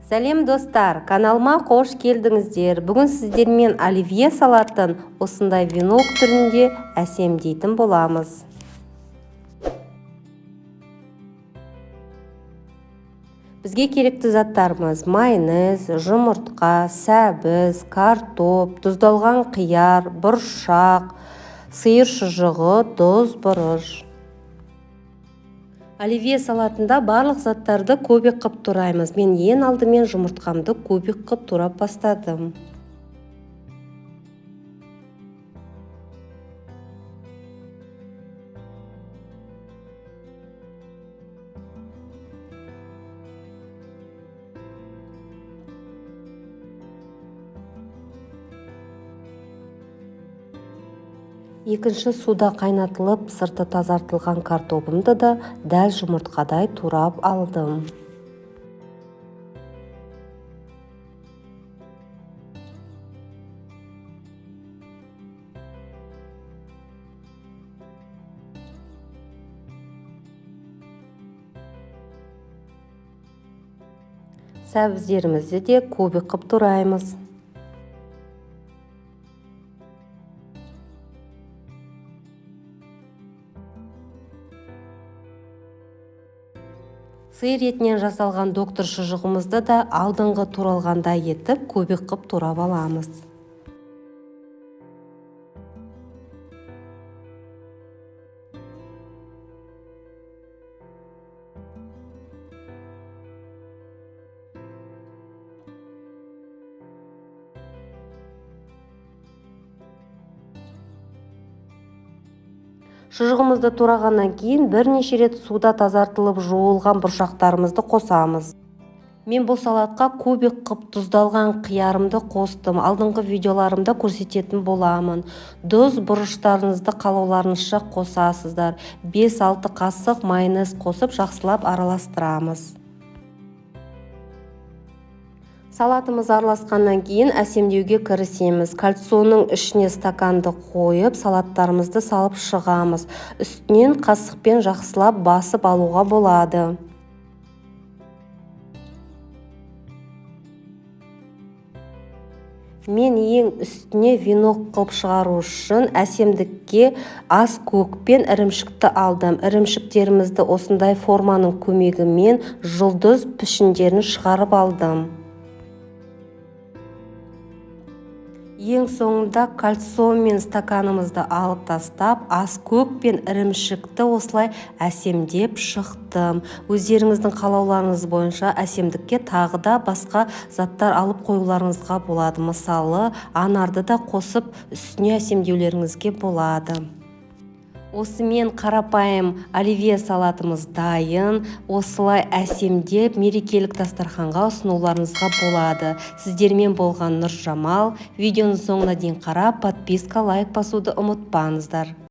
Сәлем достар, каналыма қош келдіңіздер. Бүгін сіздермен оливье салатын осындай виног түрінде әсемдейтін боламыз. Бізге керекті заттарымыз майонез, жұмыртқа, сәбіз, картоп, тұздалған қияр, бұршақ, сиыр шұжығы, тұз, бұрыш. Оливье салатында барлық заттарды кубик қып тураймыз. Мен ең алдымен жұмыртқамды кубик қып турап бастадым. Екінші суда қайнатылып, сырты тазартылған картопымды да дәл жұмыртқадай турап алдым. Сәбіздерімізді де кубик қып тураймыз. Сиыр етінен жасалған доктор шұжығымызды да алдыңғы туралғандай етіп кубик қып турап аламыз. Шұжығымызды турағаннан кейін бірнеше рет суда тазартылып жуылған бұршақтарымызды қосамыз. Мен бұл салатқа кубик қып тұздалған қиярымды қостым. Алдыңғы видеоларымда көрсететін боламын. Тұз, бұрыштарыңызды қалауларыңызша қосасыздар. 5-6 қасық майонез қосып жақсылап араластырамыз. Салатымыз араласқаннан кейін әсемдеуге кірісеміз. Кальцоның ішіне стаканды қойып, салаттарымызды салып шығамыз. Үстінен қасықпен жақсылап басып алуға болады. Мен ең үстіне виног қылып шығару үшін әсемдікке ас көк пен ірімшікті алдым. Ірімшіктерімізді осындай форманың көмегімен жұлдыз пішіндерін шығарып алдым. Ең соңында кальцон мен стаканымызды алып тастап, ас көк пен ірімшікті осылай әсемдеп шықтым. Өздеріңіздің қалауларыңыз бойынша әсемдікке тағы да басқа заттар алып қоюларыңызға болады. Мысалы, анарды да қосып үстіне әсемдеулеріңізге болады. Осымен қарапайым оливье салатымыз дайын. Осылай әсемдеп мерекелік дастарханға ұсынуларыңызға болады. Сіздермен болған Нұржамал. Видеоның соңына дейін қарап, подписка, лайк басуды ұмытпаңыздар.